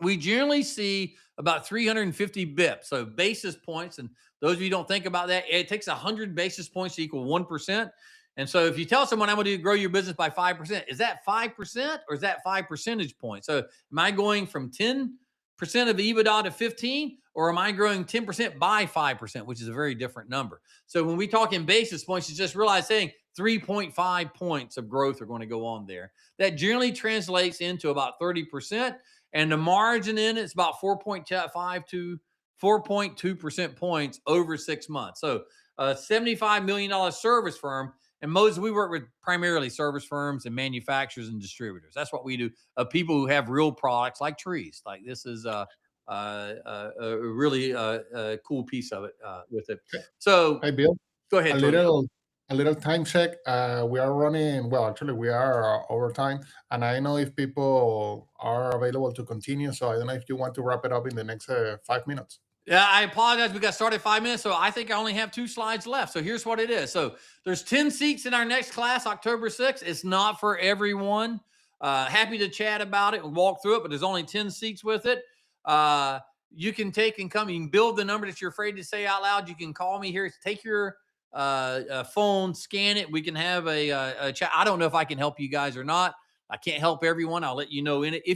We generally see about 350 bips, so basis points. And those of you who don't think about that, it takes 100 basis points to equal 1%. And so if you tell someone I'm going to grow your business by 5%, is that 5% or is that 5 percentage points? So am I going from 10% of EBITDA to 15, or am I growing 10% by 5%, which is a very different number? So when we talk in basis points, you just realize saying 3.5 points of growth are going to go on there. That generally translates into about 30%. And the margin in it's about 4.5 to 4.2% points over 6 months. So a $75 million service firm. And Moses, we work with primarily service firms and manufacturers and distributors. That's what we do. People who have real products like trees. Like this is a really cool piece of it with it. So, Hi, Bill. Go ahead. A little time check. We are running. Well, actually, we are over time, and I know if people are available to continue. So I don't know if you want to wrap it up in the next 5 minutes. Yeah, I apologize. We got started 5 minutes, so I think I only have 2 slides left. So here's what it is. So there's 10 seats in our next class, October 6th. It's not for everyone. Happy to chat about it and walk through it, but there's only 10 seats with it. You can take and come. You can build the number that you're afraid to say out loud. You can call me here. Take your phone, scan it. We can have a chat. I don't know if I can help you guys or not. I can't help everyone. I'll let you know in it. If